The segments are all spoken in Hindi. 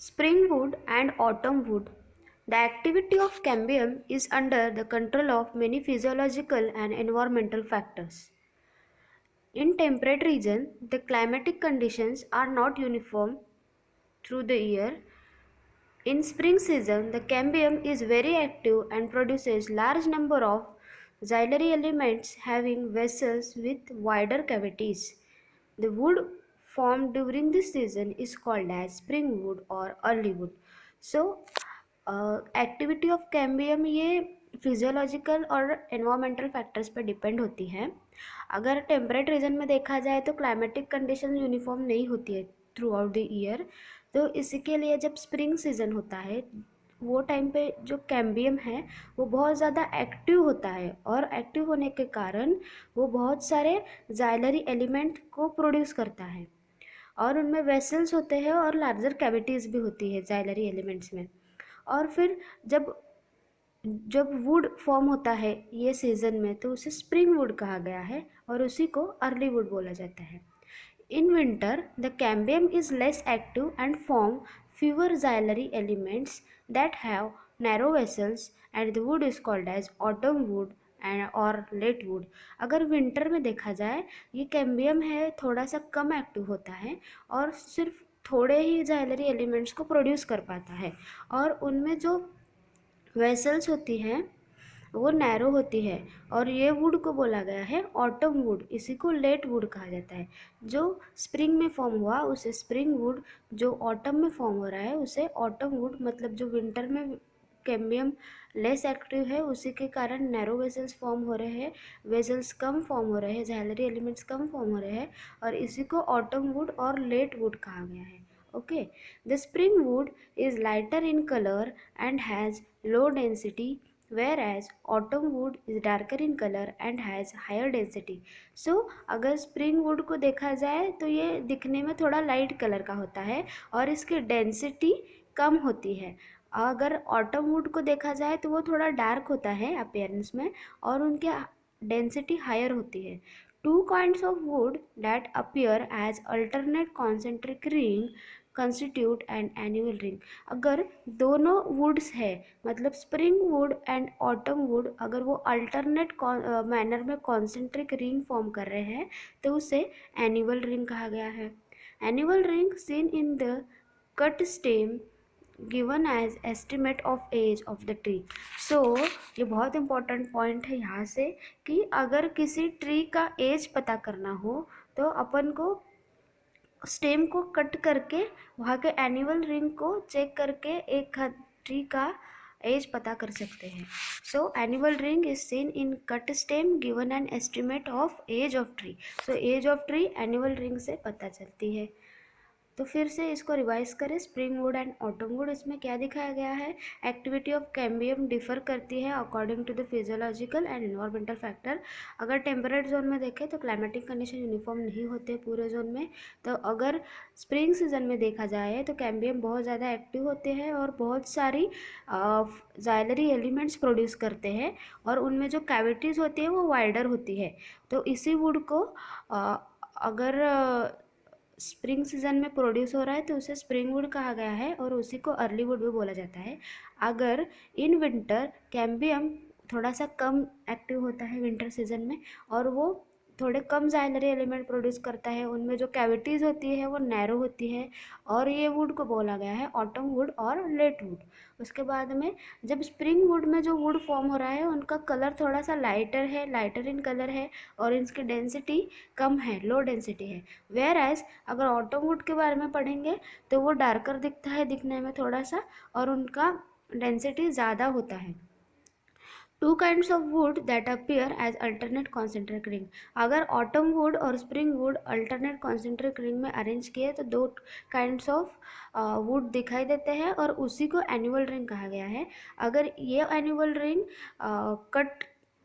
Spring wood and autumn wood. The activity of cambium is under the control of many physiological and environmental factors. In temperate regions, the climatic conditions are not uniform through the year. In spring season, the cambium is very active and produces large number of xylem elements having vessels with wider cavities. The wood formed during this season is called as spring wood or early wood. So, activity of cambium ये फिजियोलॉजिकल और एनवायरमेंटल फैक्टर्स पर डिपेंड होती है. अगर टेम्परेट रीजन में देखा जाए तो क्लाइमेटिक कंडीशन यूनिफॉर्म नहीं होती है थ्रू आउट द ईयर. तो इसी के लिए जब स्प्रिंग सीजन होता है वो टाइम पे जो कैम्बियम है वो बहुत ज़्यादा एक्टिव होता है और एक्टिव होने के कारण वो बहुत सारे जाइलरी एलिमेंट को प्रोड्यूस करता है और उनमें वेसल्स होते हैं और लार्जर कैविटीज़ भी होती है जाइलरी एलिमेंट्स में. और फिर जब जब वुड फॉर्म होता है ये सीज़न में तो उसे स्प्रिंग वुड कहा गया है और उसी को अर्ली वुड बोला जाता है. In winter, the cambium is less active and form fewer xylem elements that have narrow vessels and the wood is called as autumn wood and or late wood. अगर विंटर में देखा जाए ये कैम्बियम है थोड़ा सा कम एक्टिव होता है और सिर्फ थोड़े ही जाइलरी एलिमेंट्स को प्रोड्यूस कर पाता है और उनमें जो वेसल्स होती हैं वो नैरो होती है और ये वुड को बोला गया है ऑटम वुड. इसी को लेट वुड कहा जाता है. जो स्प्रिंग में फॉर्म हुआ उसे स्प्रिंग वुड, जो ऑटम में फॉर्म हो रहा है उसे ऑटम वुड. मतलब जो विंटर में कैम्बियम लेस एक्टिव है उसी के कारण नैरो वेसल्स फॉर्म हो रहे हैं, वेसल्स कम फॉर्म हो रहे हैं, जाइलरी एलिमेंट्स कम फॉर्म हो रहे हैं और इसी को ऑटम वुड और लेट वुड कहा गया है. Okay, the spring wood is lighter in color and has low density, whereas autumn wood is darker in color and has higher density. So अगर spring wood को देखा जाए तो ये दिखने में थोड़ा लाइट कलर का होता है और इसकी डेंसिटी कम होती है. अगर autumn wood को देखा जाए तो वो थोड़ा डार्क होता है अपीयरेंस में और उनकी डेंसिटी हायर होती है. Two kinds of wood that appear as alternate concentric ring constitute and annual ring. अगर दोनों वुड्स है मतलब spring would and autumn would अगर वो अल्टरनेट मैनर में कॉन्सेंट्रिक रिंग फॉर्म कर रहे हैं तो उसे एनुअल रिंग कहा गया है. Annual ring seen in the cut stem given as estimate of age of the tree. So ये बहुत इंपॉर्टेंट पॉइंट है यहाँ से कि अगर किसी ट्री का एज पता करना हो तो अपन को स्टेम को कट करके वहाँ के एनुअल रिंग को चेक करके एक ट्री का एज पता कर सकते हैं. So annual ring is seen in cut stem given an estimate of age of tree. So age of tree annual ring से पता चलती है. तो फिर से इसको रिवाइज करें. Spring would and autumn would इसमें क्या दिखाया गया है. एक्टिविटी ऑफ कैम्बियम डिफर करती है according to the physiological and environmental factor. अगर टेम्परेट जोन में देखें तो क्लाइमेटिक कंडीशन यूनिफॉर्म नहीं होते पूरे जोन में. तो अगर स्प्रिंग सीजन में देखा जाए तो कैम्बियम बहुत ज़्यादा एक्टिव होते हैं और बहुत सारी जाइलरी एलिमेंट्स प्रोड्यूस करते हैं और उनमें जो कैविटीज़ होती है वो वाइडर होती है. तो इसी वुड को अगर स्प्रिंग सीजन में प्रोड्यूस हो रहा है तो उसे स्प्रिंग वुड कहा गया है और उसी को अर्ली वुड भी बोला जाता है. अगर इन विंटर कैम्बियम थोड़ा सा कम एक्टिव होता है विंटर सीजन में और वो थोड़े कम जाइलरी एलिमेंट प्रोड्यूस करता है, उनमें जो कैविटीज़ होती है वो नैरो होती है और ये वुड को बोला गया है ऑटम वुड और लेट वुड. उसके बाद में जब स्प्रिंग वुड में जो वुड फॉर्म हो रहा है उनका कलर थोड़ा सा लाइटर है, लाइटर इन कलर है और इसकी डेंसिटी कम है, लो डेंसिटी है. वेयर एज अगर ऑटम वुड के बारे में पढ़ेंगे तो वो डार्कर दिखता है दिखने में थोड़ा सा और उनका डेंसिटी ज़्यादा होता है. Two kinds of wood that appear as alternate concentric ring. अगर ऑटम वुड और spring wood alternate concentric ring में अरेंज किए तो दो काइंड्स ऑफ वुड दिखाई देते हैं और उसी को एनुअल रिंग कहा गया है. अगर ये एनुअल रिंग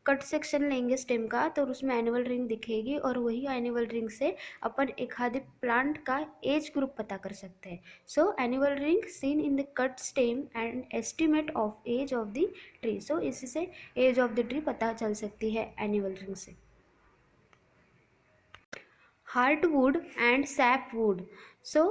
कट सेक्शन लेंगे स्टेम का तो उसमें एनुअल रिंग दिखेगी और वही एनुअल रिंग से अपन एक आधे प्लांट का एज ग्रुप पता कर सकते हैं. So annual ring seen in the cut stem and estimate of age of the tree. So इसी से एज ऑफ द ट्री पता चल सकती है एनुअल रिंग से. Heartwood and sapwood. So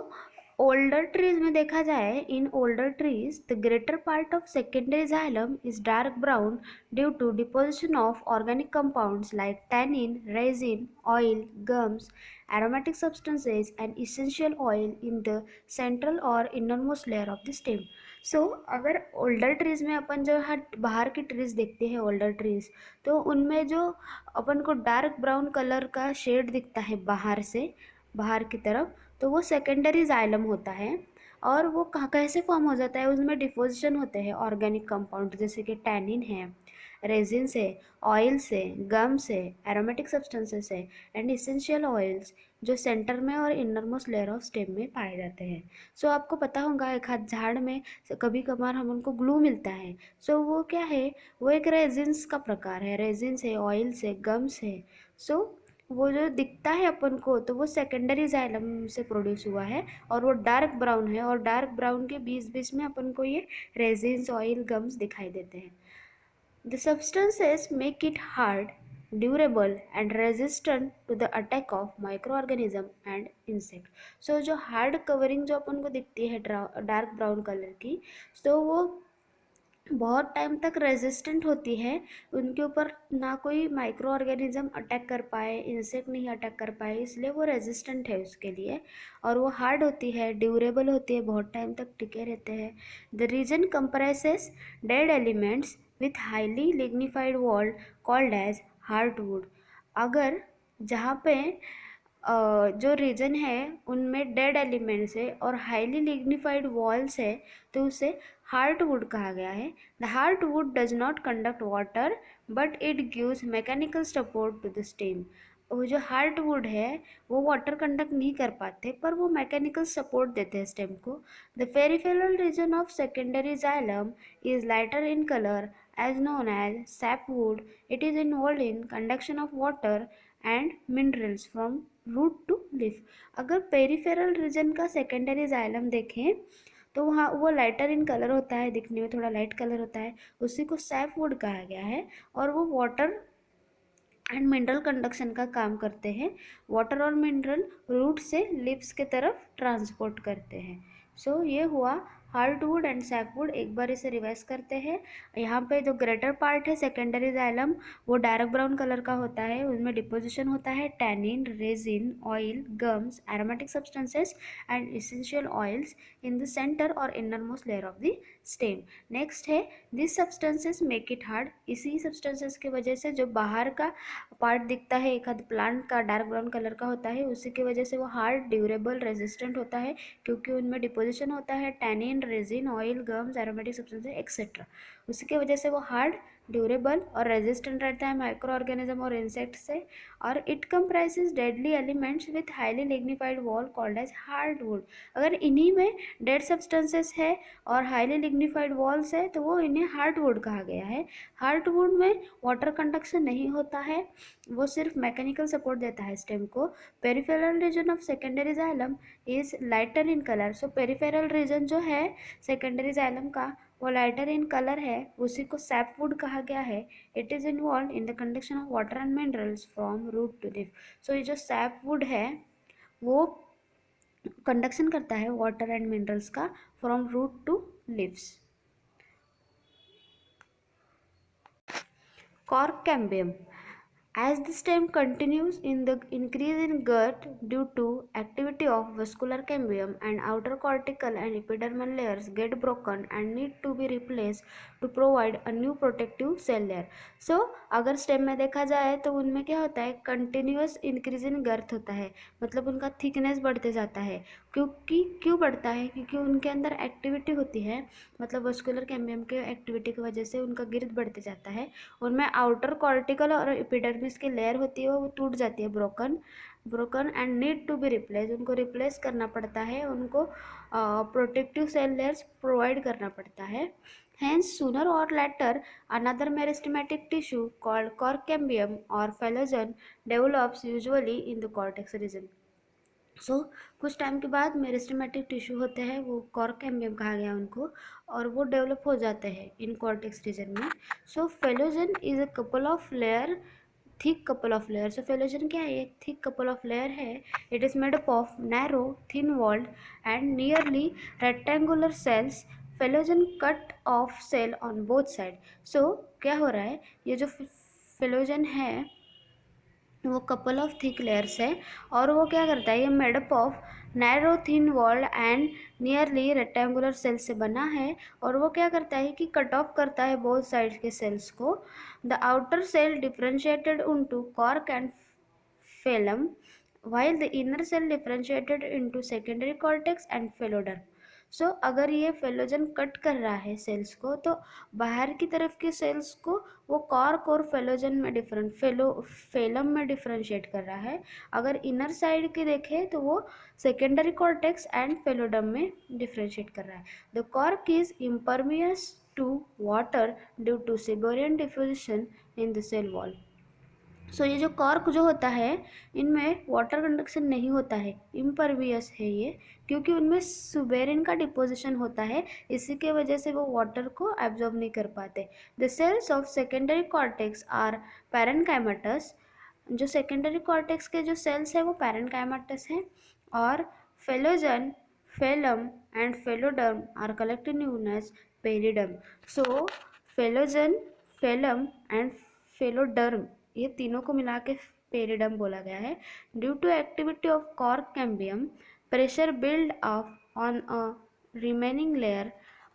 older trees में देखा जाए, in older trees the greater part of secondary xylem is dark brown due to deposition of organic compounds like tannin, resin, oil, gums, aromatic substances and essential oil in the central or innermost layer of the stem. So अगर ओल्डर ट्रीज में अपन जो बाहर की ट्रीज देखते हैं ओल्डर ट्रीज, तो उनमें जो अपन को डार्क ब्राउन कलर का शेड दिखता है बाहर से, बाहर की तरफ, तो वो सेकेंडरी जाइलम होता है। और वो कहाँ कैसे फॉर्म हो जाता है, उसमें डिपोजिशन होते हैं ऑर्गेनिक कंपाउंड जैसे कि टैनिन है, रेजिन से, ऑयल से, गम से, एरोमेटिक सब्सटेंसेस है एंड इसेंशियल ऑयल्स, जो सेंटर में और inner most layer of stem में पाए जाते हैं। सो आपको पता होगा एक हाथ झाड़ में कभी कभार हम उनको ग्लू मिलता है। सो वो क्या है, वो एक रेजिन्स का प्रकार है, रेजिन से, ऑयल से, गम से। सो वो जो दिखता है अपन को, तो वो सेकेंडरी जाइलम से प्रोड्यूस हुआ है और वो डार्क ब्राउन है, और डार्क ब्राउन के बीच बीच में अपन को ये रेजिन्स, ऑयल, गम्स दिखाई देते हैं। The substances make it hard, durable and resistant to the attack of micro organism and insect. So जो हार्ड कवरिंग जो अपन को दिखती है डार्क ब्राउन कलर की, तो वो बहुत टाइम तक रेजिस्टेंट होती है, उनके ऊपर ना कोई माइक्रो ऑर्गेनिज्म अटैक कर पाए, इंसेक्ट नहीं अटैक कर पाए, इसलिए वो रेजिस्टेंट है उसके लिए। और वो हार्ड होती है, ड्यूरेबल होती है, बहुत टाइम तक टिके रहते हैं। The region compresses dead elements with highly lignified wall called as hardwood. अगर जहाँ पे जो रीजन है उनमें डेड एलिमेंट्स है और हाईली लिग्निफाइड वॉल्स है, तो उसे हार्टवुड कहा गया है। The heartwood does not conduct water but it gives mechanical support to the stem. वो जो हार्टवुड है वो वाटर कंडक्ट नहीं कर पाते, पर वो मैकेनिकल सपोर्ट देते हैं स्टेम को। The peripheral region of secondary xylem is lighter in colour as known as sapwood. It is involved in conduction of water and minerals from root to leaf. अगर पेरिफेरल रीजन का सेकेंडरी जाइलम देखें, तो वहाँ वो लाइटर इन कलर होता है, दिखने में थोड़ा लाइट कलर होता है, उसी को सैपवुड कहा गया है। और वो वाटर एंड मिनरल कंडक्शन का काम करते हैं, वाटर और मिनरल रूट से लिप्स के तरफ ट्रांसपोर्ट करते हैं। सो ये हुआ हार्डवुड एंड सैपवुड। एक बार इसे रिवाइज करते हैं। यहाँ पे जो ग्रेटर पार्ट है सेकेंडरी जाइलम, वो डार्क ब्राउन कलर का होता है, उसमें डिपोजिशन होता है tannin, resin, oil, gums, aromatic substances and essential oils in the centre और inner most layer of the stem. Next है this substances make it hard. इसी सब्सटेंसेस की वजह से जो बाहर का पार्ट दिखता है एक आध प्लांट का डार्क ब्राउन कलर का होता है, उसी की वजह से वो हार्ड, ड्यूरेबल, रेजिस्टेंट होता है, क्योंकि उनमें डिपोजिशन होता है tannin, resin, oil, gums, aromatic substances etcetera. उसी की वजह से वो हार्ड, ड्यूरेबल और रेजिस्टेंट रहता है माइक्रो ऑर्गेनिज्म और इंसेक्ट से। और it comprises deadly elements with highly lignified wall called as hardwood. अगर इन्हीं में डेड सब्सटेंसेस है और हाईली लिग्निफाइड वॉल्स है, तो वो इन्हें हार्डवुड कहा गया है। हार्डवुड में वाटर कंडक्शन नहीं होता है, वो सिर्फ मैकेनिकल सपोर्ट देता है स्टेम को। Peripheral region of secondary xylem is lighter in colour. So peripheral region जो है सेकेंडरी जाइलम का वो लाइटर इन कलर है, उसी को सैपवुड कहा गया है। It is involve in the conduction of water and minerals from root to leaf. So ये जो सैपवुड है वो कंडक्शन करता है वाटर एंड मिनरल्स का from root to leaves. Cork cambium. As the stem continues in the increase in girth due to activity of vascular cambium, and outer cortical and epidermal layers get broken and need to be replaced to provide a new protective cell layer. So अगर स्टेम में देखा जाए तो उनमें क्या होता है, कंटिन्यूस इंक्रीज इन गर्थ होता है, मतलब उनका थिकनेस बढ़ते जाता है। क्यों बढ़ता है, क्योंकि उनके अंदर एक्टिविटी होती है, मतलब वस्कुलर कैम्बियम के एक्टिविटी की वजह से उनका गिर्द बढ़ते जाता है। उनमें आउटर कॉर्टिकल और एपिडर्मिस की लेयर होती है, वो टूट जाती है, broken and need to be replace. उनको रिप्लेस करना पड़ता है, उनको प्रोटेक्टिव सेल लेयर्स प्रोवाइड करना पड़ता है। Hence, sooner or later, another meristematic tissue called cork cambium or phallogen develops, usually in the cortex region. कुछ टाइम के बाद मेरिस्टेमेटिक टिश्यू होते हैं, वो कॉर्क कैम्बियम कहा गया उनको, और वो डेवलप हो जाते हैं इन कॉर्टेक्स रीजन में। Phellogen is a couple of layer thick couple of layer. So phellogen क्या है? एक थिक कपल ऑफ लेयर है. It is made up of narrow thin walled and nearly rectangular cells. Phellogen cut off cell on both side. So क्या हो रहा है, ये जो फेलोजन है वो कपल ऑफ थिक लेयर्स है और वो क्या करता है, ये made up of narrow thin walled and nearly rectangular cell से बना है. और वो क्या करता है कि कट ऑफ करता है बोथ साइड्स के सेल्स को. The outer cell differentiated into cork and phellum, while the inner cell differentiated into secondary cortex and phloderm. सो अगर ये फेलोजन कट कर रहा है सेल्स को, तो बाहर की तरफ के सेल्स को वो कॉर्क और फेलोजन में फेलम में डिफ्रेंशिएट कर रहा है. अगर इनर साइड की देखें तो वो सेकेंडरी कॉर्टेक्स एंड फेलोडम में डिफ्रेंशिएट कर रहा है. The cork is impermeable to water due to suberin diffusion in the cell wall. So ये जो कॉर्क जो होता है इनमें वाटर कंडक्शन नहीं होता है, इम्परवियस है ये, क्योंकि उनमें सुबेरिन का डिपोजिशन होता है. इसी के वजह से वो वाटर को एब्जॉर्ब नहीं कर पाते. The cells of secondary cortex are parenchymatous. जो सेकेंडरी कॉर्टेक्स के जो सेल्स है वो पैरेनकाइमेटस हैं. और phellogen, phellem and phelloderm are collectively known as periderm. So phellogen, phellem and phelloderm, ये तीनों को मिला के पेरिडम बोला गया है. Due to activity of cork cambium, pressure build up on a remaining layer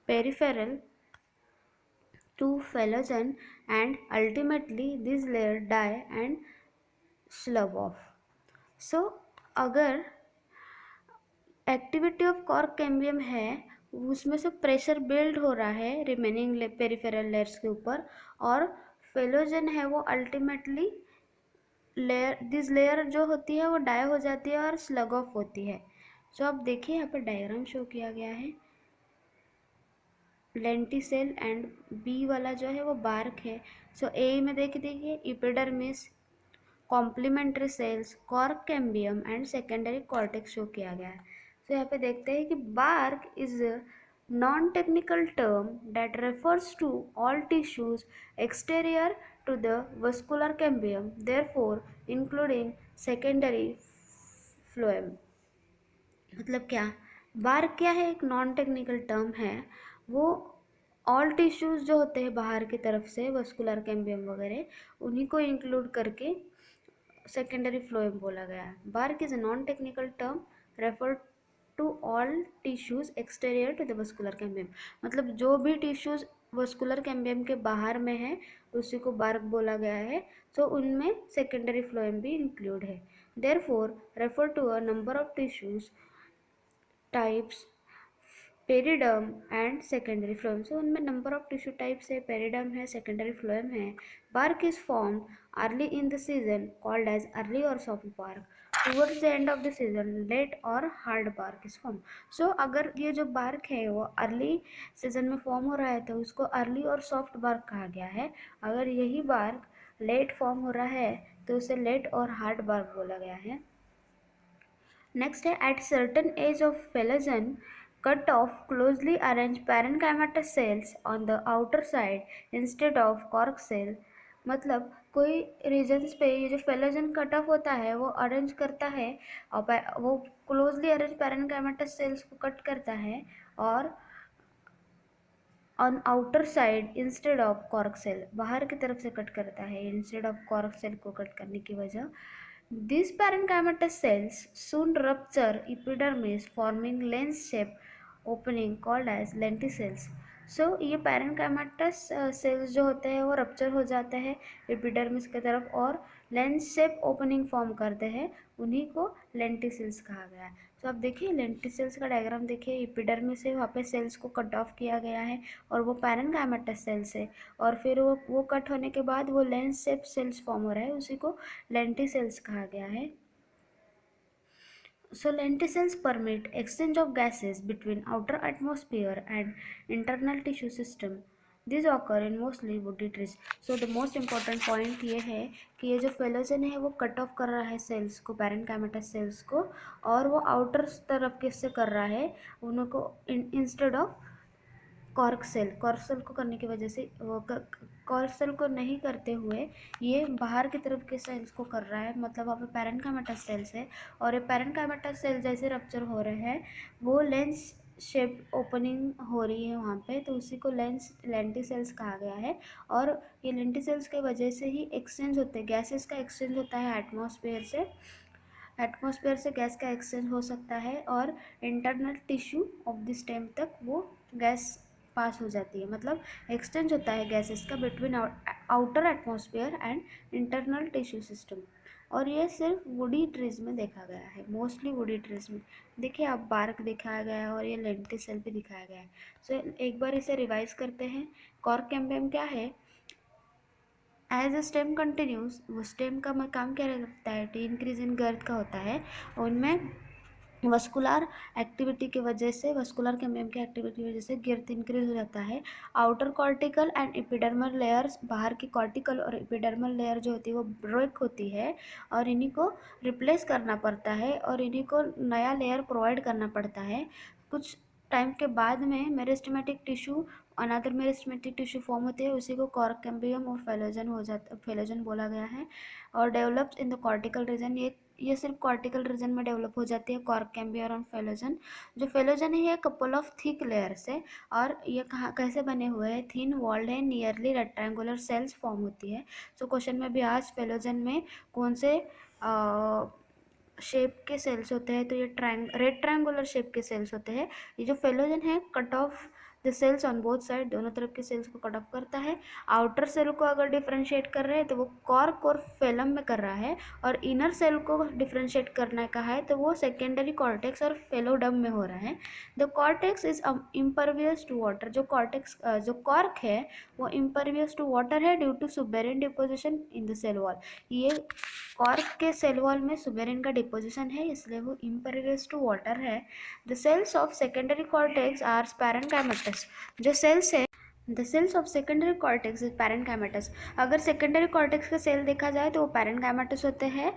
peripheral to phellogen and ultimately this layer die and slub off. So अगर एक्टिविटी ऑफ कॉर्क कैम्बियम है उसमें से प्रेशर बिल्ड हो रहा है रिमेनिंग पेरिफेरल लेयर्स के ऊपर, और फेलोजन है वो अल्टीमेटली लेयर, दिस लेयर जो होती है वो डाई हो जाती है और स्लग ऑफ होती है. सो आप देखिए यहाँ पर डायग्राम शो किया गया है. लेंटिसेल एंड बी वाला जो है वो बार्क है. सो ए में देखिए epidermis, complementary cells, cork cambium and secondary cortex show किया गया है. तो यहाँ पे देखते हैं कि bark is non-technical term that refers to all tissues exterior to the vascular cambium, therefore including secondary phloem. मतलब क्या, बार्क क्या है? एक नॉन टेक्निकल टर्म है. वो ऑल टिश्यूज जो होते हैं बाहर की तरफ से वस्कुलर कैम्बियम वगैरह उन्हीं को इंक्लूड करके सेकेंडरी फ्लोएम बोला गया है. Bark is a non technical term refer to all tissues exterior to the vascular cambium. मतलब जो भी टिश्यूज वस्कुलर कैम्बियम के बाहर में है उसी को बार्क बोला गया है. तो उनमें सेकेंडरी फ्लोएम भी इंक्लूड है. Therefore refer to a number of tissues types periderm and secondary phloem. So उनमें नंबर ऑफ टिश्यू टाइप्स है, पेरिडर्म है, सेकेंडरी फ्लोएम है. Bark is formed early in the season called as early or soft bark. Towards the end of the season late or hard bark is form. So अगर ये जो बार्क है वो अर्ली सीजन में फॉर्म हो रहा है तो उसको अर्ली और सॉफ्ट बार्क कहा गया है. अगर यही बार्क लेट फॉर्म हो रहा है तो उसे लेट और हार्ड बार्क बोला गया है. नेक्स्ट है at certain age of phellogen cut off closely arranged parenchymatous cells on the outer side instead of cork cell. मतलब कोई रीजन्स पे ये जो फेलोजन कट ऑफ होता है वो अरेंज करता है और वो क्लोजली अरेंज पैरेनकाइमेटस सेल्स को कट करता है और on outer side instead of cork cell, बाहर की तरफ से कट करता है इंस्टेड ऑफ कॉर्क सेल को कट करने की वजह. These parenchymatous cells soon rupture epidermis forming lens shape opening called as lenticels. सो ये पैरेनकाइमेटस सेल्स जो होते हैं वो रप्चर हो जाते हैं एपिडर्मिस की तरफ और लेंस शेप ओपनिंग फॉर्म करते हैं, उन्हीं को लेंटिसेल्स कहा गया है. तो आप देखिए लेंटिसेल्स का डायग्राम देखिए, एपिडर्मिस से वहाँ पे सेल्स को कट ऑफ किया गया है और वो पैरेनकाइमेटस सेल्स है और फिर वो कट होने के बाद वो लेंस शेप सेल्स फॉर्म हो रहा है, उसी को लेंटिसेल्स कहा गया है. So lenticels permit exchange of gases between outer atmosphere and internal tissue system. These occur in mostly woody trees. So the most important point ये है कि ये जो फेलोजन है वो कट ऑफ कर रहा है सेल्स को, पैरेनकाइमेटस सेल्स को, और वो आउटर तरफ किससे कर रहा है उनको इंस्टेड ऑफ कॉर्क सेल को करने की वजह से कॉर्क सेल को नहीं करते हुए ये बाहर की तरफ के सेल्स को कर रहा है, मतलब वहाँ पे पैरेन्काइमेटस सेल्स है और ये पैरेन्काइमेटस सेल जैसे रप्चर हो रहे हैं वो लेंस शेप ओपनिंग हो रही है वहाँ पे, तो उसी को लेंटिसेल्स कहा गया है। और ये लेंटिसेल्स के वजह से ही एक्सचेंज होते हैं, गैसेस का एक्सचेंज होता है एटमॉस्फेयर से गैस का एक्सचेंज हो सकता है और internal tissue of the stem तक वो गैस पास हो जाती है, मतलब एक्सचेंज होता है गैसेस का between outer atmosphere and internal tissue system. और ये सिर्फ वुडी ट्रीज में देखा गया है, मोस्टली वुडी ट्रीज में। देखिए आप बार्क दिखाया गया है और ये लेंटिसेल भी दिखाया गया है। सो एक बार इसे रिवाइज करते हैं। कॉर्क कैम्बियम क्या है? एज अ स्टेम कंटिन्यूस, वो स्टेम का काम क्या करता है? टी इंक्रीज इन गर्थ का होता है। उनमें वस्कुलर एक्टिविटी की वजह से, वस्कुलर कैम्बियम की एक्टिविटी की वजह से गर्थ इंक्रीज हो जाता है। Outer cortical and epidermal layers, बाहर की कॉर्टिकल और एपिडर्मल लेयर जो होती है वो ब्रेक होती है और इन्हीं को रिप्लेस करना पड़ता है और इन्हीं को नया लेयर प्रोवाइड करना पड़ता है। कुछ टाइम के बाद में meristematic tissue, another meristematic tissue form होते हैं, उसी को कॉर्क कैम्बियम और फेलोजन हो जाता, फेलोजन बोला गया है। और develops in the cortical region, ये सिर्फ कॉर्टिकल रीजन में डेवलप हो जाती है कॉर्क कैम्बियम और फेलोजन। जो फेलोजन है ये कपल ऑफ थिक लेयर्स है और ये कहाँ कैसे बने हुए हैं? थिन वॉल्ड है, नियरली रेक्टेंगुलर सेल्स फॉर्म होती है। सो क्वेश्चन में भी आज फेलोजन में कौन से शेप के सेल्स होते हैं? तो ये रेड ट्रायंगुलर शेप के सेल्स होते हैं। ये जो फेलोजन है cut off the cells on both side, दोनों तरफ के सेल्स को कट ऑफ करता है। आउटर सेल को अगर डिफ्रेंशिएट कर रहे हैं तो वो कॉर्क और फेलम में कर रहा है और इनर सेल को डिफ्रेंशिएट करना कहा है तो वो सेकेंडरी कॉर्टेक्स और फेलोडम में हो रहा है। The cortex is impervious to water, जो कॉर्क है वो इम्परवियस टू वाटर है due to suberin deposition in the cell wall. ये कॉर्क के सेल वॉल में सुबेरिन का डिपोजिशन है इसलिए वो इम्परवियस टू वाटर है। The cells of secondary cortex are parenchymatous, जो सेल्स है the cells of secondary cortex is parenchymatous. अगर सेकेंडरी कॉर्टेक्स का सेल देखा जाए तो वो पैरेन्काइमेटस होते हैं।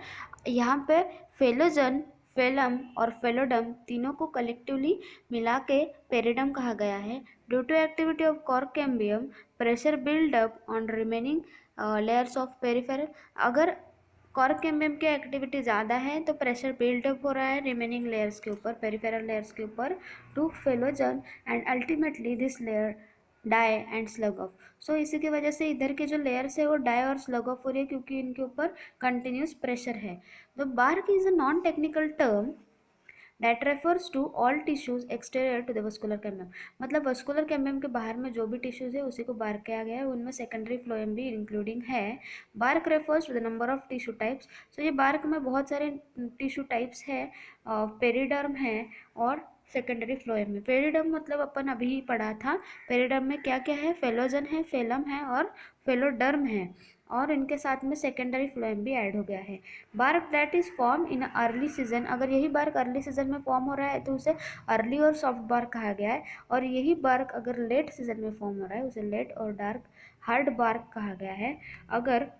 यहाँ पे फेलोजन, फेलम और फेलोडम तीनों को कलेक्टिवली मिला के पेरिडम कहा गया है। Due to activity of cork cambium pressure build up on remaining layers of peripheral. अगर कॉर्क कैम्बियम की एक्टिविटी ज़्यादा है तो प्रेशर बिल्डअप हो रहा है रिमेनिंग लेयर्स के ऊपर, पेरिफेरल लेयर्स के ऊपर, to phellogen and ultimately this layer die and slough off. So इसी की वजह से इधर के जो लेयर्स है वो डाई और स्लग ऑफ हो रही है क्योंकि इनके ऊपर कंटिन्यूस प्रेशर है। The bark is a non technical term that refers to all tissues exterior to the vascular cambium. मतलब वस्कुलर कैम्बियम के बाहर में जो भी टिश्यूज है उसी को बार्क किया गया है, उनमें सेकेंडरी फ्लोएम भी इंक्लूडिंग है। Bark refers to the number of tissue types. So ये बार्क में बहुत सारे टिश्यू टाइप्स है, पेरिडर्म है और सेकेंडरी फ्लोएम में। पेरिडर्म मतलब अपन अभी ही पढ़ा था, पेरिडर्म में क्या क्या है? फेलोजन है, फेलम है और फेलोडर्म है और इनके साथ में सेकेंडरी फ्लोएम भी ऐड हो गया है। Bark that is form in early season, अगर यही बार्क अर्ली सीजन में फॉर्म हो रहा है तो उसे अर्ली और सॉफ्ट बार्क कहा गया है और यही बार्क अगर लेट सीजन में फॉर्म हो रहा है उसे लेट और डार्क हार्ड बार्क कहा गया है। अगर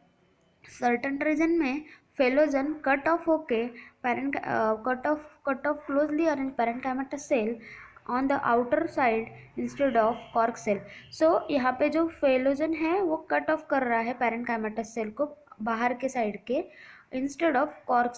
सर्टन रीजन में फेलोजन कट ऑफ होके cut off closely arrange parenchymatous cell on the outer side instead of cork cell. So यहाँ पे जो फेलोजन है वो कट ऑफ कर रहा है पैरेन्काइमेटस सेल को बाहर के साइड के, इंस्टेड ऑफ कॉर्क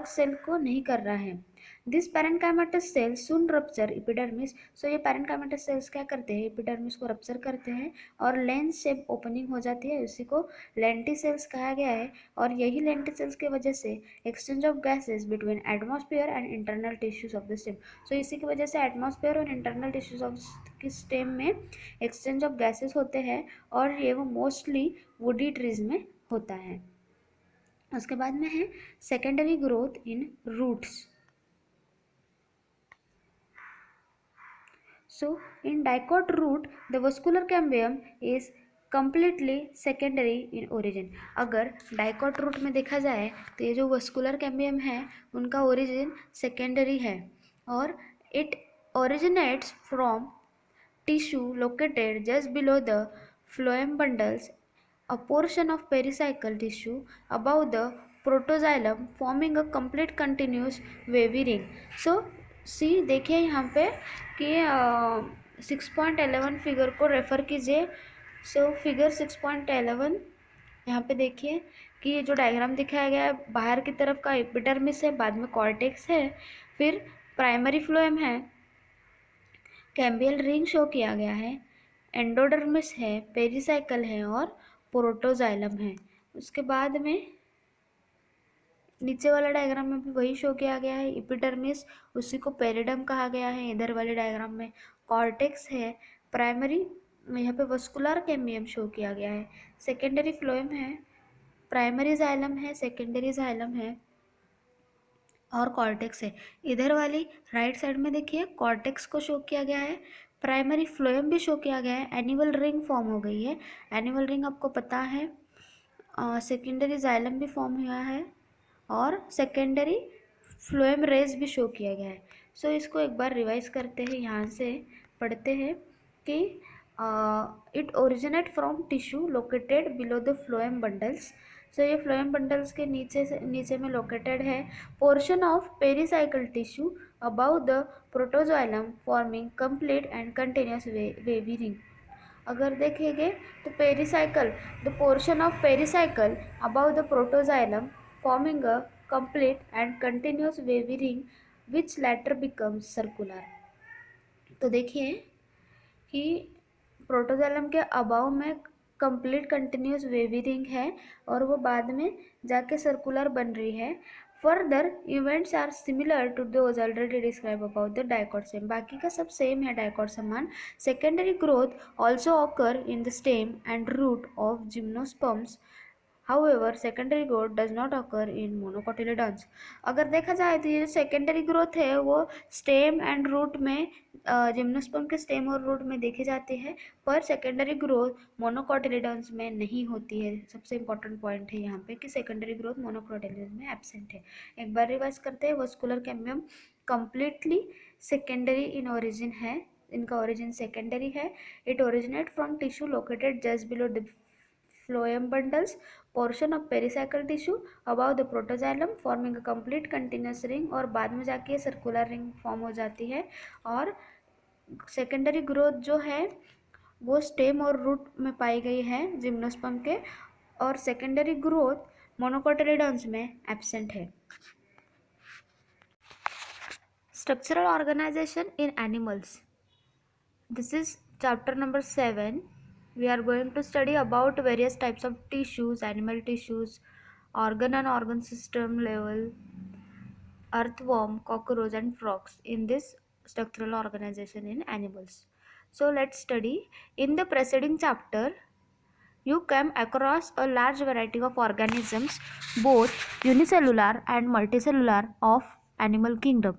सेल को नहीं कर रहा है। This parenchymatous cell soon rupture epidermis. So ये पैरेन्काइमेटस सेल्स क्या करते हैं? एपिडर्मिस को रप्चर करते हैं और लेंस शेप ओपनिंग हो जाती है, उसी को लेंटिसेल्स कहा गया है। और यही लेंटिसेल्स की वजह से exchange of gases between atmosphere and internal tissues of the stem. So इसी की वजह से एटमॉस्फेयर और इंटरनल टिश्यूज ऑफ की स्टेम में एक्सचेंज ऑफ गैसेस होते हैं और ये वो मोस्टली वुडी ट्रीज में होता है। उसके बाद में है secondary growth in roots. So in dicot root the vascular cambium is completely secondary in origin। अगर डाइकॉट रूट में देखा जाए तो ये जो वस्कुलर कैम्बियम है उनका ओरिजिन सेकेंडरी है और it originates from tissue located just below the phloem bundles, a portion of pericycle tissue above the protoxylem forming a complete continuous wavy ring। So सी देखिए यहाँ पे कि 6.11 फिगर को रेफर कीजिए। सो फिगर 6.11 यहाँ पे देखिए कि ये जो डायग्राम दिखाया गया है, बाहर की तरफ का एपिडर्मिस है, बाद में कॉर्टेक्स है, फिर प्राइमरी फ्लोएम है, कैम्बियल रिंग शो किया गया है, एंडोडर्मिस है, पेरिसाइकल है और प्रोटोजाइलम है। उसके बाद में नीचे वाला डायग्राम में भी वही शो किया गया है, एपिडर्मिस, उसी को पेरिडम कहा गया है। इधर वाले डायग्राम में कॉर्टेक्स है, प्राइमरी यहाँ पे वस्कुलर कैम्बियम शो किया गया है, सेकेंडरी फ्लोएम है, प्राइमरी जाइलम है, सेकेंडरी जाइलम है और कॉर्टेक्स है। इधर वाली राइट साइड में देखिए कॉर्टेक्स को शो किया गया है, प्राइमरी फ्लोएम भी शो किया गया है, एनिमल रिंग फॉर्म हो गई है, एनिमल रिंग आपको पता है, सेकेंडरी जाइलम भी फॉर्म हुआ है और सेकेंडरी फ्लोएम रेज भी शो किया गया है। सो इसको एक बार रिवाइज करते हैं, यहाँ से पढ़ते हैं कि it originate from tissue located below the phloem bundles. So ये फ्लोएम बंडल्स के नीचे में लोकेटेड है। Portion of pericycle tissue above the protoxylem forming complete and continuous wavy ring. अगर देखेंगे तो pericycle, the portion of pericycle above the protoxylem forming a complete and continuous wavy ring which later becomes circular। तो देखिए कि प्रोटोजाइलम के अबाव में कंप्लीट कंटिन्यूस वेवी रिंग है और वो बाद में जाके सर्कुलर बन रही है। Further events are similar to those already describe about the dicot same, बाकी का सब सेम है डाइकॉट समान। Secondary growth also occur in the stem and root of gymnosperms. However, secondary growth does not occur in monocotyledons। अगर देखा जाए तो ये सेकेंडरी ग्रोथ है वो स्टेम एंड रूट में, जिम्नोस्पर्म के स्टेम और रूट में देखी जाती है, पर सेकेंडरी ग्रोथ मोनोकोटिलेडॉन्स में नहीं होती है। सबसे इंपॉर्टेंट पॉइंट है यहाँ पे कि सेकेंडरी ग्रोथ मोनोकोटिलेडॉन्स में एब्सेंट है। एक बार रिवाइज करते हैं, vascular cambium completely secondary in origin है, इनका ओरिजिन सेकेंडरी है। It originate from tissue located just below the phloem bundles, portion of pericycle tissue above the protoxylem forming a complete continuous ring, और बाद में जाके सर्कुलर रिंग फॉर्म हो जाती है। और सेकेंडरी ग्रोथ जो है वो स्टेम और रूट में पाई गई है जिम्नोस्पर्म के, और सेकेंडरी ग्रोथ मोनोकोटिलेडॉन्स में एब्सेंट है। Structural organisation in animals, this is chapter number 7. We are going to study about various types of tissues, animal tissues, organ and organ system level, earthworm, cockroach and frogs in this structural organization in animals. So let's study. In the preceding chapter you came across a large variety of organisms, both unicellular and multicellular, of animal kingdom.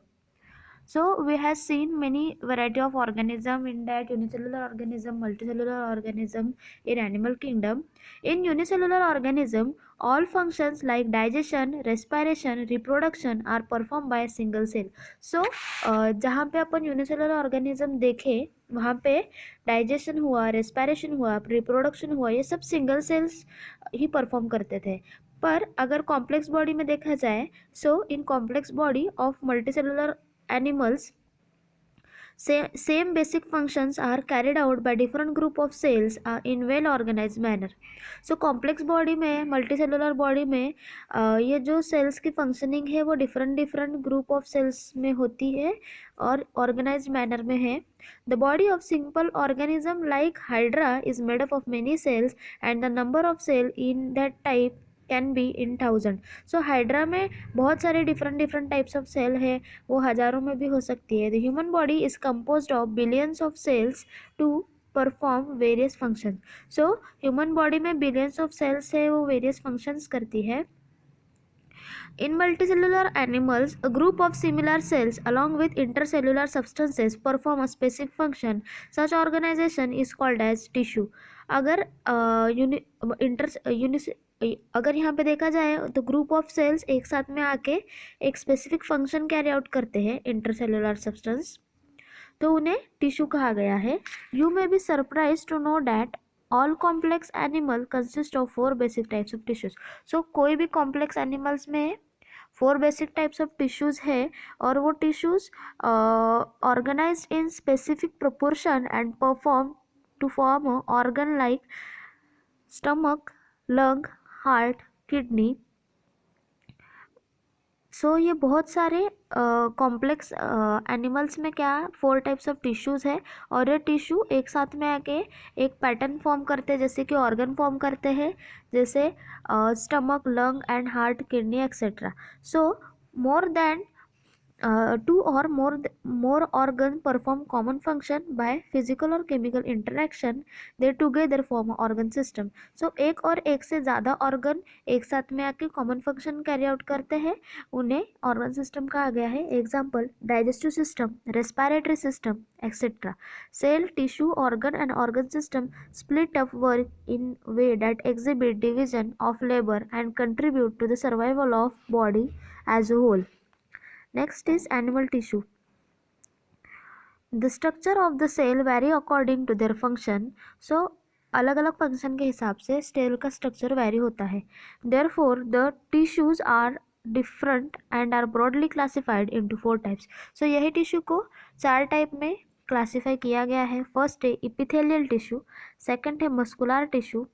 So we have seen many variety of organism in that unicellular organism, multicellular organism in animal kingdom. In unicellular organism, all functions like digestion, respiration, reproduction are performed by a single cell. So जहाँ पे अपन unicellular organism देखे वहाँ पे डाइजेशन हुआ, रेस्पिरेशन हुआ, रिप्रोडक्शन हुआ, ये सब सिंगल सेल्स ही परफॉर्म करते थे। पर अगर कॉम्प्लेक्स बॉडी में देखा जाए, so in complex body of multicellular animals, same basic functions are carried out by different group of cells in well organized manner। so complex body में, multicellular body में ये जो cells की functioning है वो different group of cells में होती है और organized manner में है। the body of simple organism like hydra is made up of many cells and the number of cell in that type can be in 1000। So hydra में बहुत सारे डिफरेंट टाइप्स ऑफ सेल है, वो हज़ारों में भी हो सकती है। The human body is composed of billions of cells to perform various function. So human body में बिलियंस ऑफ सेल्स है, वो वेरियस फंक्शंस करती है। In multicellular animals, a group of similar cells along with intercellular substances perform a specific function. Such organization is called as tissue। अगर अगर यहाँ पे देखा जाए तो ग्रुप ऑफ सेल्स एक साथ में आके एक स्पेसिफिक फंक्शन कैरी आउट करते हैं, इंटरसेलुलर सब्सटेंस, तो उन्हें टिश्यू कहा गया है। You may be surprise to know that all complex animal consist of 4 basic types of tissues. So कोई भी कॉम्प्लेक्स एनिमल्स में 4 बेसिक टाइप्स ऑफ टिश्यूज़ है और वो tissues organized in specific proportion and perform to form organ like stomach, lung, heart, kidney. So ये बहुत सारे कॉम्प्लेक्स एनिमल्स में क्या 4 टाइप्स ऑफ टिश्यूज़ है और ये टिश्यू एक साथ में आके एक पैटर्न फॉर्म करते हैं, जैसे कि ऑर्गन फॉर्म करते हैं, जैसे stomach, lung and heart, kidney etcetera. So more than 2 or more organs perform common function by physical और chemical interaction. They together form a organ system. So एक और एक से ज़्यादा ऑर्गन एक साथ में आके कॉमन फंक्शन कैरी आउट करते हैं, उन्हें ऑर्गन सिस्टम कहा गया है. Example digestive system, respiratory system etcetera. Cell, tissue, organ and organ system split up work in way that exhibit division of labor and contribute to the survival of body as a whole. Next is animal tissue. The structure of the cell vary according to their function. So अलग अलग फंक्शन के हिसाब से सेल का स्ट्रक्चर वेरी होता है. Therefore the tissues are different and are broadly classified into 4 types. So यही टिश्यू को 4 टाइप में क्लासीफाई किया गया है. फर्स्ट है इपिथेलियल टिश्यू, सेकंड है मस्कुलर टिश्यू,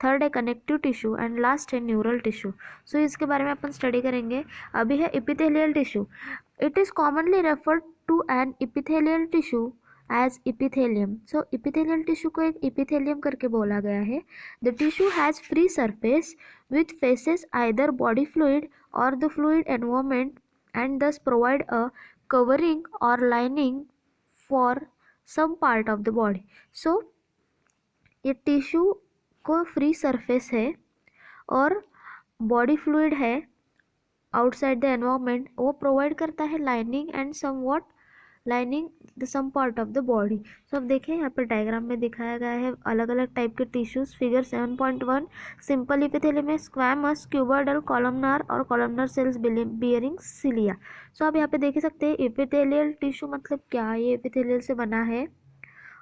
थर्ड है कनेक्टिव टिश्यू एंड लास्ट है न्यूरल टिश्यू. सो इसके बारे में अपन स्टडी करेंगे. अभी है epithelial tissue. It is commonly referred to an epithelial tissue as epithelium. So epithelial tissue को एक इपिथेलियम करके बोला गया है. The tissue has free surface with faces either body fluid और the fluid environment and thus provide a covering और lining for some part of the body. So ये टिश्यू को फ्री सरफेस है और बॉडी फ्लूइड है आउटसाइड द एनवायरमेंट, वो प्रोवाइड करता है lining and some what lining the some part of the body. So अब देखिए यहाँ पर डायग्राम में दिखाया गया है अलग अलग टाइप के टिश्यूज. फिगर 7.1 सिंपल इपिथेलियम में स्क्वैमस, क्यूबॉइडल, कॉलमनार और कॉलमनार सेल्स बियरिंग सिलिया. सो आप यहाँ पे देख सकते हैं इपिथेलियल टिश्यू मतलब क्या, ये इपिथेलियल से बना है.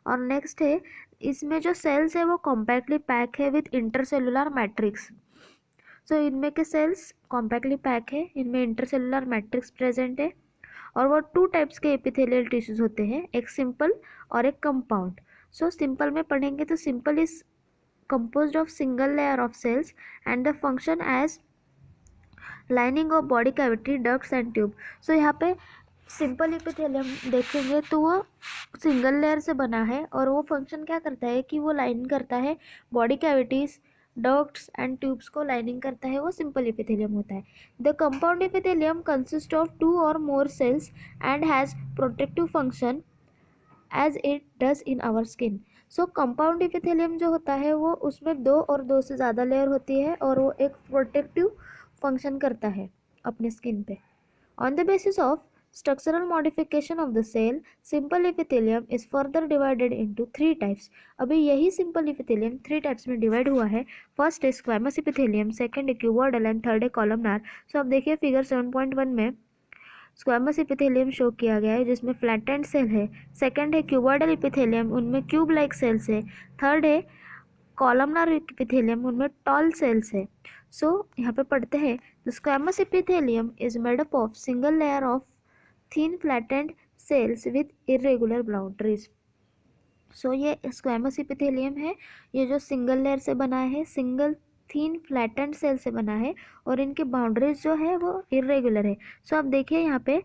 और नेक्स्ट है इसमें जो सेल्स है वो कॉम्पैक्टली पैक है विथ इंटरसेलुलर मैट्रिक्स. सो इनमें के सेल्स कॉम्पैक्टली पैक है, इनमें इंटरसेलुलर मैट्रिक्स प्रेजेंट है और वो 2 टाइप्स के एपिथेलियल टिश्यूज होते हैं, एक सिंपल और एक कंपाउंड. सो सिंपल में पढ़ेंगे तो simple is composed of single layer of cells and the function as lining of body cavity, ducts and tube. सो यहाँ पे सिंपल इपिथेलियम देखेंगे तो वो सिंगल लेयर से बना है और वो फंक्शन क्या करता है कि वो लाइन करता है body cavities, ducts and tubes को लाइनिंग करता है, वो सिंपल इपिथेलियम होता है. The compound epithelium consist of 2 or more cells and has protective function as it does in our skin. So compound epithelium जो होता है वो उसमें 2 और 2 से ज़्यादा लेयर होती है और वो एक प्रोटेक्टिव फंक्शन करता है अपने स्किन पे. On the basis of structural modification of the cell, simple epithelium is further divided into 3 types. अभी यही simple epithelium 3 types में divide हुआ है. फर्स्ट है squamous epithelium, सेकंड है cuboidal एंड थर्ड है columnar. सो अब देखिए फिगर 7.1 में स्क्वैमस इपिथेलियम शो किया गया है जिसमें फ्लैटेंड सेल है. सेकंड है क्यूबॉइडल इपिथेलियम, उनमें क्यूब लाइक सेल्स है. थर्ड है कॉलमनार इपिथेलियम, उनमें टॉल सेल्स है. सो यहाँ पे पढ़ते हैं the squamous epithelium is made up of single layer of thin flattened cells with irregular boundaries. सो ये स्क्वैमस इपिथेलियम है, ये जो सिंगल लेयर से बना है, सिंगल थीन फ्लैटेंड सेल से बना है और इनके बाउंड्रीज जो है वो इरेगुलर है. सो आप देखिए यहाँ पे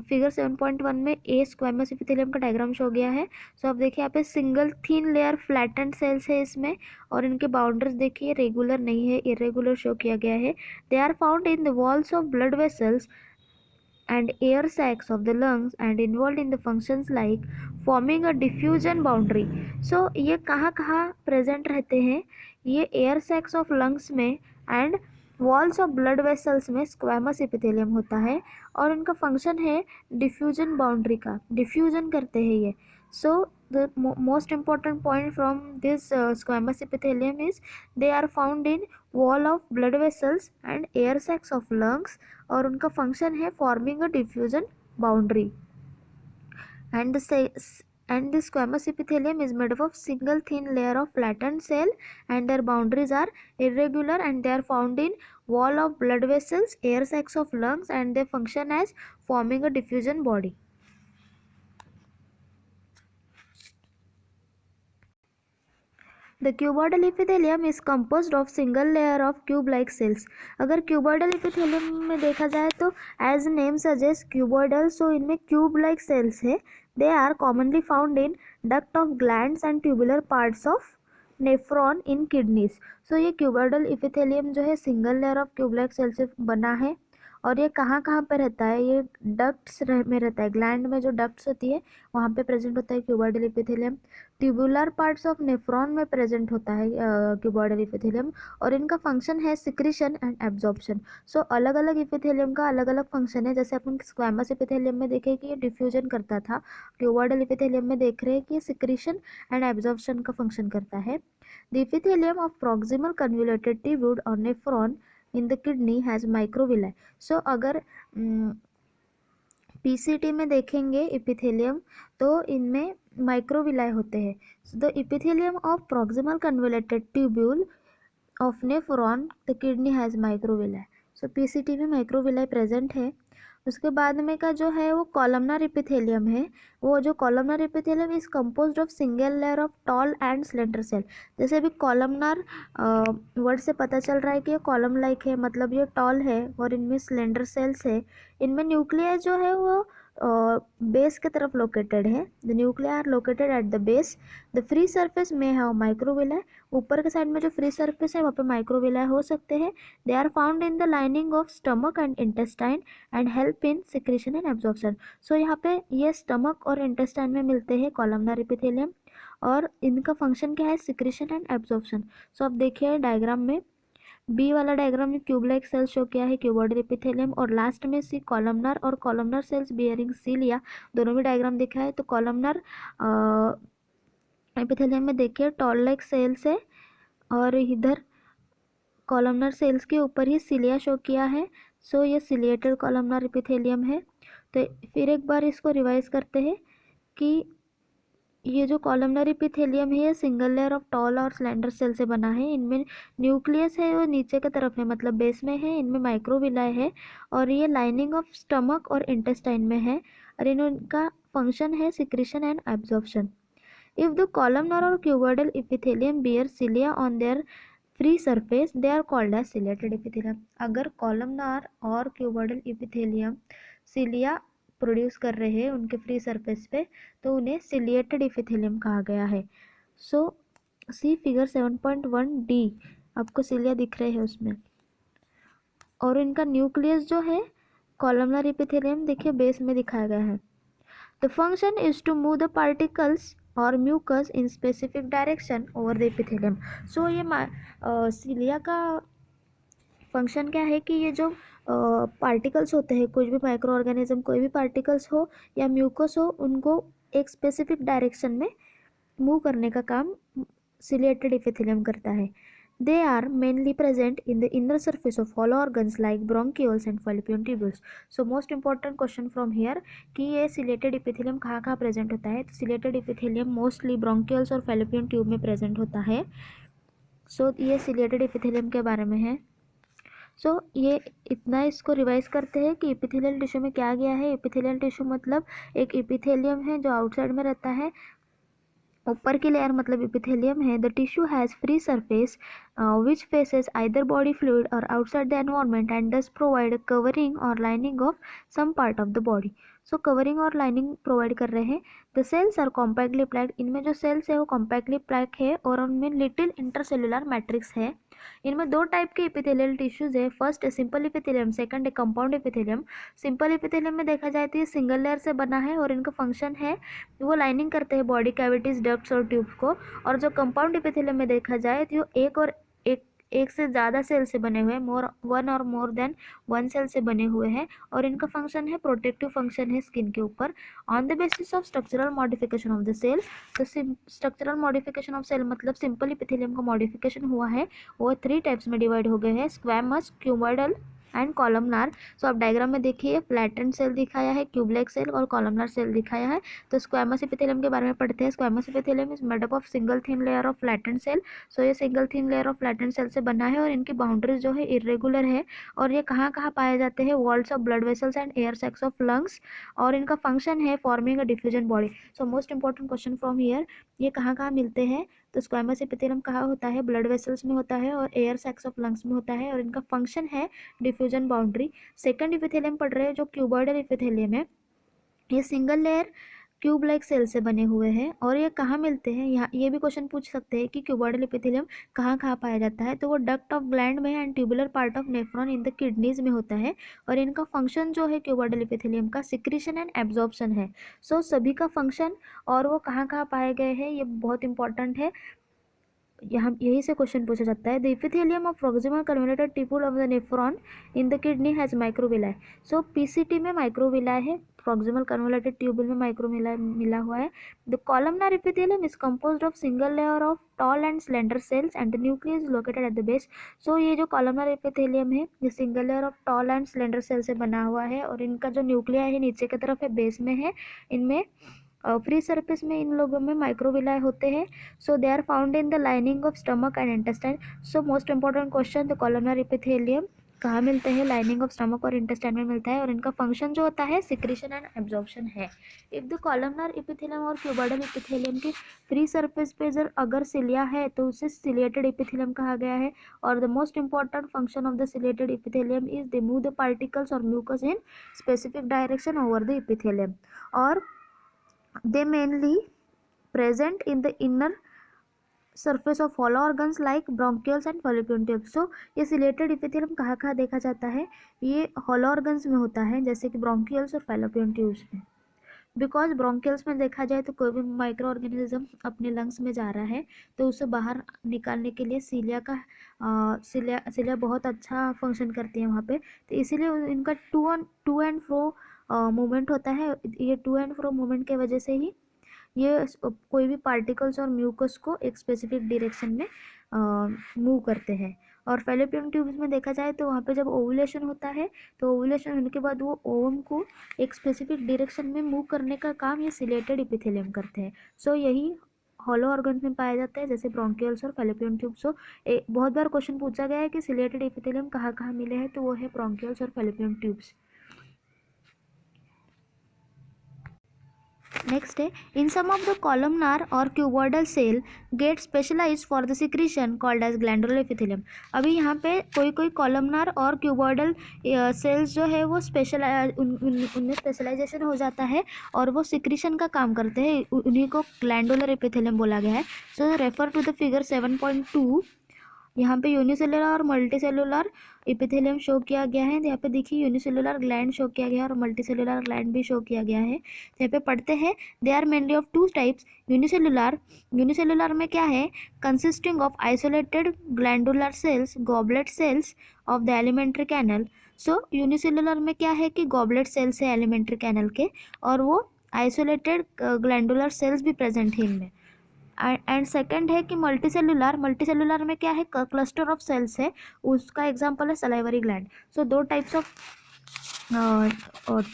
फिगर 7.1 में ए स्क्वैमस इपिथेलियम का डायग्राम शो गया है. सो आप देखिए यहाँ पे single thin layer flattened cells है इसमें और इनके बाउंड्रीज देखिए रेगुलर नहीं है, इरेगुलर शो किया गया है. They are found in the walls of blood vessels and air sacs of the lungs and involved in the functions like forming a diffusion boundary. So ये कहाँ कहाँ प्रेजेंट रहते हैं, ये एयर सैक्स ऑफ लंग्स में and walls of blood vessels में स्क्वैमस इपिथेलियम होता है और इनका फंक्शन है डिफ्यूजन बाउंड्री का, डिफ्यूजन करते हैं ये. So the most important point from this squamous epithelium is they are found in wall of blood vessels and air sacs of lungs और उनका फंक्शन है forming a diffusion boundary. And and the squamous epithelium is made up of single thin layer of flattened cell, and their boundaries are irregular, and they are found in wall of blood vessels, air sacs of lungs, and they function as forming a diffusion body. The cuboidal epithelium is composed of single layer of tube-like cells. अगर cuboidal epithelium में देखा जाए तो as name suggests cuboidal, so इनमें tube-like cells है. They are commonly found in duct of glands and tubular parts of nephron in kidneys. So ये क्यूबोइडल इपिथेलियम जो है single layer of tubelike cell से बना है और ये कहाँ कहाँ पे रहता है, ये डक्ट्स में रहता है. ग्लैंड में जो डक्ट्स होती है वहाँ पे प्रेजेंट होता है cuboidal epithelium. Tubular parts of nephron में प्रेजेंट होता है क्यूबोइडल इपिथेलियम और इनका फंक्शन है सिक्रीशन एंड एब्जॉर्प्शन. सो अलग अलग इपिथेलियम का अलग अलग फंक्शन है. जैसे अपन स्क्वैमस इपिथेलियम में देखे कि ये डिफ्यूजन करता था, क्यूबोइडल इपिथेलियम में देख रहे हैं कि सिक्रीशन एंड एब्जॉर्प्शन का फंक्शन करता है. The epithelium of proximal convoluted tubule or nephron in the kidney has microvilli. So अगर पीसीटी में देखेंगे इपिथेलियम तो इनमें माइक्रोविलाई होते हैं. The epithelium of proximal convoluted tubule of nephron the kidney has microvilli. So PCT में माइक्रोविलाई प्रेजेंट है. उसके बाद में का जो है वो कॉलमनर इपिथेलियम है. वो जो columnar epithelium is composed of single layer of tall and slender cell. जैसे अभी कॉलमनर वर्ड से पता चल रहा है कि ये कॉलम लाइक है, मतलब ये टॉल है और इनमें स्लेंडर सेल्स है. इनमें न्यूक्लिया जो है वो बेस के तरफ लोकेटेड है. The nuclei are located at the base. The free surface में है माइक्रोविलाई. ऊपर के साइड में जो फ्री सरफेस है वहाँ पे माइक्रोविलाई हो सकते हैं. They are found in the lining of stomach and intestine and help in secretion and absorption. So यहाँ पे ये स्टमक और इंटेस्टाइन में मिलते हैं कॉलमनर इपिथेलियम और इनका फंक्शन क्या है, सिक्रीशन एंड एब्जॉर्प्शन. सो अब देखिए डायग्राम में बी वाला डायग्राम में क्यूब लाइक सेल शो किया है क्यूबोइडल इपिथेलियम और लास्ट में सी कॉलमनर और कॉलमनर सेल्स बियरिंग सीलिया. दोनों में डायग्राम दिखा है. तो कॉलमनर एपिथेलियम में देखिए टॉल लाइक सेल्स है और इधर कॉलमनर सेल्स के ऊपर ही सिलिया शो किया है. सो ये सिलिएटेड कॉलमनर इपिथेलियम है. तो फिर एक बार इसको रिवाइज करते हैं कि ये जो कॉलमनर इपिथेलियम है ये सिंगल लेयर ऑफ टॉल और स्लेंडर सेल से बना है. इनमें न्यूक्लियस है वो नीचे की तरफ है, मतलब बेस में है. इनमें माइक्रोविलाई है और ये लाइनिंग ऑफ स्टमक और इंटेस्टाइन में है और इनका फंक्शन है secretion and absorption. If the columnar और cuboidal epithelium bear cilia on their free surface they are called as ciliated epithelium. अगर कॉलमनर और क्यूबोइडल इपिथेलियम सिलिया प्रोड्यूस कर रहे हैं उनके फ्री सरफेस पे तो उन्हें सिलिएटेड इपिथेलियम कहा गया है. सो सी फिगर 7.1D आपको सिलिया दिख रहे हैं उसमें और इनका न्यूक्लियस जो है कॉलमनर इपिथेलियम देखिए बेस में दिखाया गया है. The function is to move the particles or mucus in specific direction over the epithelium. So ये सिलिया का फंक्शन क्या है कि ये जो पार्टिकल्स होते हैं, कुछ भी माइक्रो ऑर्गेनिज्म कोई भी पार्टिकल्स हो या म्यूकस हो, उनको एक स्पेसिफिक डायरेक्शन में मूव करने का काम सिलिएटेड इपिथेलियम करता है. They are mainly present in the inner surface of all organs like bronchioles and fallopian tubules. So most important question from here कि ये सिलिएटेड इपिथेलियम कहाँ कहाँ प्रेजेंट होता है. तो सिलिएटेड इपिथेलियम मोस्टली ब्रोंक्यूल्स और फैलोपियन ट्यूब में प्रेजेंट होता है. सो ये सिलिएटेड इपिथेलियम के बारे में है. सो ये इतना इसको रिवाइज करते हैं कि इपिथेलियल टिश्यू में क्या गया है. इपिथेलियल टिश्यू मतलब एक इपिथेलियम है जो आउटसाइड में रहता है. ऊपर की लेयर मतलब इपिथेलियम है. The tissue has free surface which faces either body fluid or outside the environment and thus provide covering और lining of some part of the body. So covering और लाइनिंग प्रोवाइड कर रहे हैं. The cells are compactly packed. इनमें जो सेल्स है वो कॉम्पैक्टली पैक है और उनमें लिटिल इंटरसेलुलर मैट्रिक्स है. इनमें दो टाइप के इपिथेलियल टिश्यूज है. फर्स्ट सिंपल इपिथेलियम, सेकंड है कंपाउंड इपिथेलियम. सिंपल इपिथेलियम में देखा जाए तो ये सिंगल लेयर से बना है और इनका फंक्शन है वो लाइनिंग करते हैं बॉडी कैविटीज, डक्ट्स और ट्यूब्स को. और जो कंपाउंड इपिथेलियम में देखा जाए तो एक से ज़्यादा सेल से बने हुए, वन और मोर देन वन सेल से बने हुए हैं और इनका फंक्शन है प्रोटेक्टिव फंक्शन है स्किन के ऊपर. On the basis of structural modification of the cell. तो स्ट्रक्चरल मॉडिफिकेशन ऑफ सेल मतलब सिंपल इपिथेलियम का मॉडिफिकेशन हुआ है वो 3 टाइप्स में डिवाइड हो गए हैं. Squamous, cuboidal and columnar. So आप डायग्राम में देखिए फ्लैटेंड सेल दिखाया है, क्यूबलाइक सेल और कॉलमनार सेल दिखाया है। तो स्क्वैमस एपिथेलियम के बारे में पढ़ते हैं। Squamous epithelium is made up of single thin layer of flattened cell. So ये single thin layer of flattened cell से बना है और इनकी बाउंड्रीज जो है इरेगुलर है। और ये कहाँ कहाँ पाए जाते हैं, walls of blood vessels and air sacs of lungs. और इनका फंक्शन है forming a diffusion body. So most important question from here, ये कहाँ कहाँ मिलते हैं। तो स्क्वैमस एपिथेलियम कहाँ होता है, ब्लड वेसल्स में होता है और एयर सैक्स ऑफ लंग्स में होता है और इनका फंक्शन है डिफ्यूजन बाउंड्री। सेकंड इपिथेलियम पढ़ रहे हैं जो क्यूबॉइडल इपिथेलियम है। ये single layer cube like cell से बने हुए हैं और ये कहाँ मिलते हैं, यहाँ ये भी क्वेश्चन पूछ सकते हैं कि क्यूबॉइडल इपिथेलियम कहाँ कहाँ पाया जाता है। तो वो डक्ट ऑफ ग्लैंड में and tubular part of nephron in the kidneys में होता है। और इनका फंक्शन जो है क्यूबॉइडल इपिथेलियम का सिक्रीशन एंड एब्जॉर्प्शन है। सो सभी का फंक्शन और वो कहाँ कहाँ पाए गए हैं ये बहुत इंपॉर्टेंट है, यहाँ यही से क्वेश्चन पूछा जाता है। The epithelium of proximal convoluted tubule of the nephron in the kidney has microvilli. So PCT में माइक्रोविलाई है, प्रोक्सिमल कन्वोल्यूटेड ट्यूबुल में माइक्रोविलाई मिला हुआ है। The columnar epithelium is composed of single layer of tall and slender cells and the nucleus located at the base. So ये जो कॉलमनार इपिथेलियम है ये single layer of tall and slender cell से बना हुआ है और इनका जो न्यूक्लिया है नीचे की तरफ है, बेस में है। इनमें फ्री सरफेस में इन लोगों में माइक्रोविलाई होते हैं। So they are found in the lining of stomach and intestine. So most important question, the columnar epithelium कहाँ मिलते हैं, लाइनिंग ऑफ स्टमक और इंटेस्टाइन में मिलता है और इनका फंक्शन जो होता है सिक्रीशन एंड एब्जॉर्प्शन है। इफ द कॉलमनार इपिथेलियम और क्यूबॉइडल इपिथेलियम के फ्री सरफेस पे अगर सिलिया है तो उसे सिलिएटेड इपिथेलियम कहा गया है। और the most important function of the ciliated epithelium is they move the particles or mucus in specific direction over the epithelium. और they mainly present in the inner surface of hollow organs like bronchioles and fallopian tubes। so ये सिलेटेड इपिथेलियम कहाँ कहाँ देखा जाता है, ये हॉलो ऑर्गन्स में होता है जैसे कि ब्रोंकियल्स और फैलोपियन ट्यूब्स में। बिकॉज ब्रोंकियल्स में देखा जाए तो कोई भी माइक्रो ऑर्गेनिज्म अपने लंग्स में जा रहा है तो उसे बाहर निकालने के लिए सिलिया बहुत अच्छा फंक्शन करती है वहाँ पे। तो इसीलिए इनका टू एंड फ्रो मूवमेंट होता है। ये टू एंड फ्रो मूवमेंट के वजह से ही ये कोई भी पार्टिकल्स और म्यूकस को एक स्पेसिफिक डायरेक्शन में मूव करते हैं। और फैलोपियन ट्यूब्स में देखा जाए तो वहाँ पे जब ओवुलेशन होता है तो ओवुलेशन होने के बाद वो ओवम को एक स्पेसिफिक डायरेक्शन में मूव करने का काम ये सिलेटेड इपिथेलियम करते हैं। सो यही हॉलो ऑर्गन्स में पाया जाता है जैसे ब्रोंकियल्स और फैलोपियन ट्यूब्स। सो बहुत बार क्वेश्चन पूछा गया है कि सिलेटेड इपिथेलियम कहाँ कहाँ मिले हैं, तो वो है ब्रोंकियल्स और फैलोपियन ट्यूब्स। नेक्स्ट है, in some of the columnar और cuboidal cell get specialized for the secretion called as glandular epithelium. अभी यहाँ पे कोई कोई कॉलमनार और क्यूबॉइडल सेल्स जो है वो उनमें स्पेशलाइजेशन हो जाता है और वो सिक्रीशन का काम करते हैं, उन्हीं को ग्लैंडुलर एपिथेलियम बोला गया है। सो रेफर टू द फिगर 7.2। यहाँ पे यूनिसेलुलर और मल्टीसेलुलर इपिथेलियम शो किया गया है। यहाँ पे देखिए यूनिसेलुलर ग्लैंड शो किया गया है और मल्टीसेलुलर ग्लैंड भी शो किया गया है। यहाँ पे पढ़ते हैं, they are mainly of two types. Unicellular में क्या है, consisting of isolated glandular cells, goblet cells of the alimentary canal. So unicellular में क्या है कि गॉबलेट सेल्स है एलिमेंट्री कैनल के और वो आइसोलेटेड ग्लैंडुलर सेल्स भी प्रेजेंट है इनमें। एंड सेकंड है कि मल्टीसेलुलर में क्या है, क्लस्टर ऑफ सेल्स है, उसका एग्जांपल है सलाइवरी ग्लैंड। सो दो टाइप्स ऑफ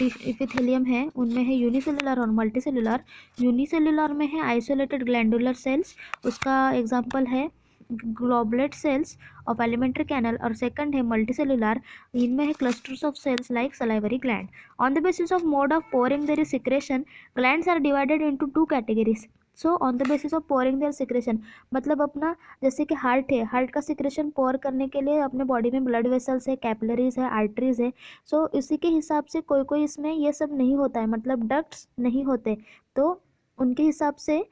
इपिथेलियम है, उनमें है यूनिसेलुलर और मल्टीसेलुलर। यूनिसेलुलर में है आइसोलेटेड ग्लैंडुलर सेल्स, उसका एग्जांपल है ग्लोबुलेट सेल्स ऑफ एलिमेंट्री कैनल। और सेकंड है मल्टीसेलुलर, इनमें है clusters of cells like salivary gland. On the basis of mode of pouring their is secretion, glands are divided into two categories. So on the basis of pouring their secretion, मतलब अपना जैसे कि हार्ट है, हार्ट का सिक्रेशन पोर करने के लिए अपने बॉडी में ब्लड वेसल्स है, कैपिलरीज है, आर्टरीज है। सो इसी के हिसाब से कोई कोई इसमें ये सब नहीं होता है, मतलब डक्ट्स नहीं होते, तो उनके हिसाब से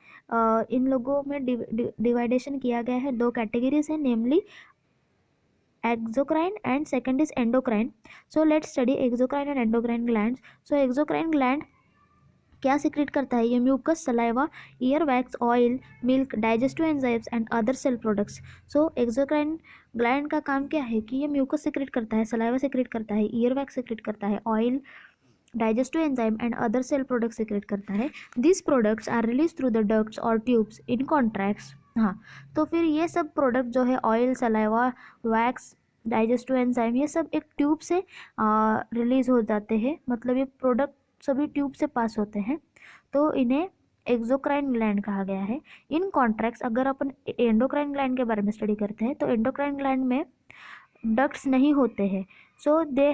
इन लोगों में डिवाइडेशन किया गया है। दो कैटेगरीज है, namely exocrine and second is endocrine. So let's study exocrine and endocrine glands. So exocrine gland क्या सिक्रेट करता है, ये mucus, saliva, ear wax, oil, milk, digestive enzymes and other cell products. So exocrine gland का काम क्या है कि ये म्यूकस सिक्रेट करता है, सलाइवा सिक्रेट करता है, ईयर वैक्स सिक्रेट करता है, oil, digestive enzyme and other cell product secrete करता है। This products are release through the ducts और ट्यूब्स इन कॉन्ट्रैक्ट्स। हाँ, तो फिर ये सब प्रोडक्ट जो है oil, saliva, wax, digestive enzyme, ये सब एक ट्यूब से रिलीज हो जाते हैं, मतलब ये प्रोडक्ट सभी ट्यूब से पास होते हैं, तो इन्हें एक्सोक्राइन ग्लैंड कहा गया है। इन कॉन्ट्रैक्ट्स अगर अपन एंडोक्राइन ग्लैंड के बारे में स्टडी करते हैं तो एंडोक्राइन ग्लैंड में डक्ट्स नहीं होते हैं, सो they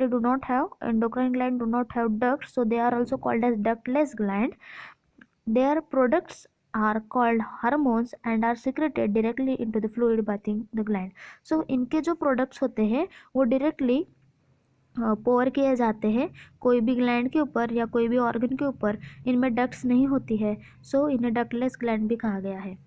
do not have, endocrine gland do not have ducts, so they are also called as ductless gland. Their products are called hormones and are secreted directly into the fluid bathing the gland. So इनके जो प्रोडक्ट्स होते हैं वो डायरेक्टली पोर किए जाते हैं कोई भी ग्लैंड के ऊपर या कोई भी ऑर्गन के ऊपर, इनमें डक्ट्स नहीं होती है, सो इन्हें डक्टलेस ग्लैंड भी कहा गया है।